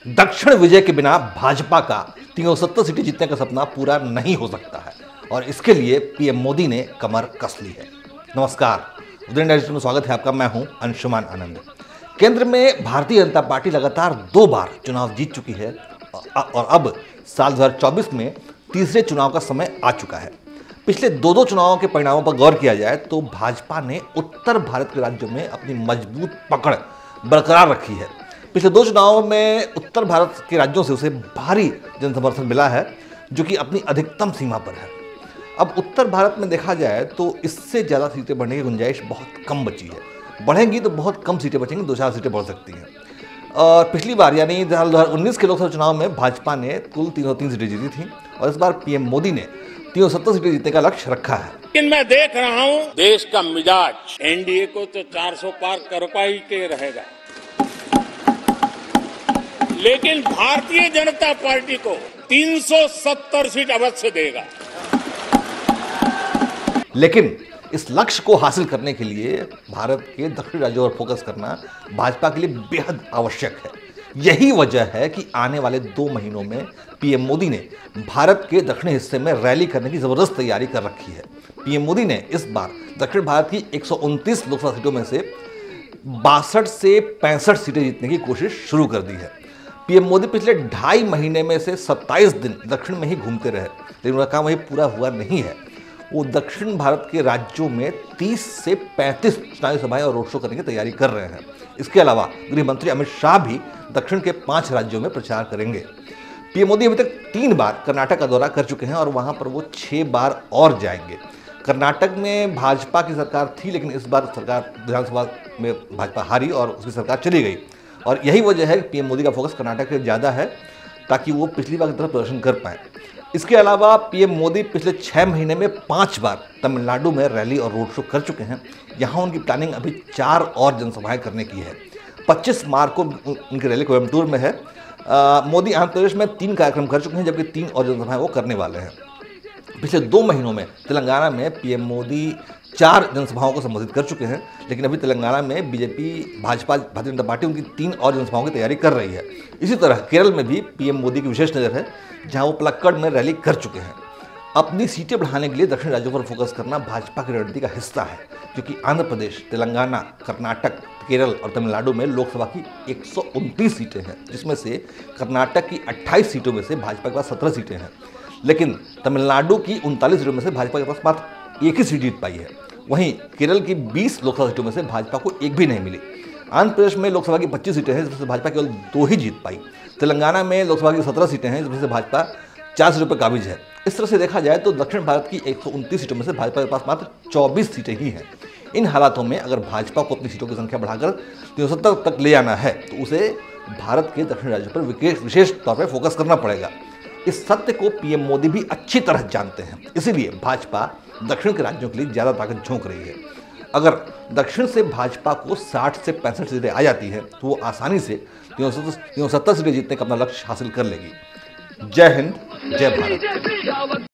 दक्षिण विजय के बिना भाजपा का 370 सीटें जीतने का सपना पूरा नहीं हो सकता है और इसके लिए पीएम मोदी ने कमर कस ली है। नमस्कार, उदय डायरेक्ट में स्वागत है आपका। मैं हूं अंशुमान आनंद। केंद्र में भारतीय जनता पार्टी लगातार 2 बार चुनाव जीत चुकी है और अब साल 2024 में तीसरे चुनाव का समय आ चुका है। पिछले 2 चुनावों के परिणामों पर गौर किया जाए तो भाजपा ने उत्तर भारत के राज्यों में अपनी मजबूत पकड़ बरकरार रखी है। पिछले 2 चुनावों में उत्तर भारत के राज्यों से उसे भारी जनसमर्थन मिला है, जो कि अपनी अधिकतम सीमा पर है। अब उत्तर भारत में देखा जाए तो इससे ज़्यादा सीटें बढ़ने की गुंजाइश बहुत कम बची है। बढ़ेंगी तो बहुत कम सीटें बचेंगी, 2-4 सीटें बढ़ सकती हैं। और पिछली बार यानी 2019 के लोकसभा चुनाव में भाजपा ने कुल 303 सीटें जीती थी और इस बार पीएम मोदी ने 370 सीटें जीतने का लक्ष्य रखा है। लेकिन मैं देख रहा हूं देश का मिजाज एनडीए को तो 400 पार कर पाई के रहेगा, लेकिन भारतीय जनता पार्टी को 370 सीट अवश्य देगा। लेकिन इस लक्ष्य को हासिल करने के लिए भारत के दक्षिणी राज्यों पर फोकस करना भाजपा के लिए बेहद आवश्यक है। यही वजह है कि आने वाले 2 महीनों में पीएम मोदी ने भारत के दक्षिणी हिस्से में रैली करने की जबरदस्त तैयारी कर रखी है। पीएम मोदी ने इस बार दक्षिण भारत की 129 लोकसभा सीटों में से 62 से 65 सीटें जीतने की कोशिश शुरू कर दी है। पीएम मोदी पिछले 2.5 महीने में से 27 दिन दक्षिण में ही घूमते रहे, लेकिन उनका काम वही पूरा हुआ नहीं है। वो दक्षिण भारत के राज्यों में 30 से 35 चुनावी सभाएं और रोड शो करने की तैयारी कर रहे हैं। इसके अलावा गृह मंत्री अमित शाह भी दक्षिण के 5 राज्यों में प्रचार करेंगे। पीएम मोदी अभी तक 3 बार कर्नाटक का दौरा कर चुके हैं और वहां पर वो 6 बार और जाएंगे। कर्नाटक में भाजपा की सरकार थी, लेकिन इस बार सरकार विधानसभा में भाजपा हारी और उसकी सरकार चली गई और यही वजह है कि पीएम मोदी का फोकस कर्नाटक से ज़्यादा है ताकि वो पिछली बार की तरह प्रदर्शन कर पाएँ। इसके अलावा पीएम मोदी पिछले 6 महीने में 5 बार तमिलनाडु में रैली और रोड शो कर चुके हैं। यहाँ उनकी प्लानिंग अभी 4 और जनसभाएं करने की है। 25 मार्च को उनकी रैली कोयम्बटूर में है। मोदी आंध्र प्रदेश में 3 कार्यक्रम कर चुके हैं, जबकि 3 और जनसभाएं वो करने वाले हैं। पिछले 2 महीनों में तेलंगाना में पीएम मोदी 4 जनसभाओं को संबोधित कर चुके हैं, लेकिन अभी तेलंगाना में बीजेपी, भाजपा, भारतीय जनता पार्टी उनकी 3 और जनसभाओं की तैयारी कर रही है। इसी तरह केरल में भी पीएम मोदी की विशेष नज़र है, जहां वो पलक्कड़ में रैली कर चुके हैं। अपनी सीटें बढ़ाने के लिए दक्षिण राज्यों पर फोकस करना भाजपा की रणनीति का हिस्सा है, क्योंकि आंध्र प्रदेश, तेलंगाना, कर्नाटक, केरल और तमिलनाडु में लोकसभा की 129 सीटें हैं, जिसमें से कर्नाटक की 28 सीटों में से भाजपा के पास 17 सीटें हैं, लेकिन तमिलनाडु की 39 सीटों में से भाजपा के पास मात्र 1 ही सीट जीत पाई है। वहीं केरल की 20 लोकसभा सीटों में से भाजपा को 1 भी नहीं मिली। आंध्र प्रदेश में लोकसभा की 25 सीटें हैं, जिसमें से भाजपा केवल 2 ही जीत पाई। तेलंगाना में लोकसभा की 17 सीटें हैं, जिसमें से भाजपा 4 सीटों पर काबिज है। इस तरह से देखा जाए तो दक्षिण भारत की 129 सीटों में से भाजपा के पास मात्र 24 सीटें ही हैं। इन हालातों में अगर भाजपा को अपनी सीटों की संख्या बढ़ाकर 370 तक ले आना है तो उसे भारत के दक्षिण राज्यों पर विशेष तौर पर फोकस करना पड़ेगा। इस सत्य को पीएम मोदी भी अच्छी तरह जानते हैं, इसीलिए भाजपा दक्षिण के राज्यों के लिए ज़्यादा ताकत झोंक रही है। अगर दक्षिण से भाजपा को 60 से 65 सीटें आ जाती है तो वो आसानी से 370 सीटें जीतने का अपना लक्ष्य हासिल कर लेगी। जय हिंद, जय भारत।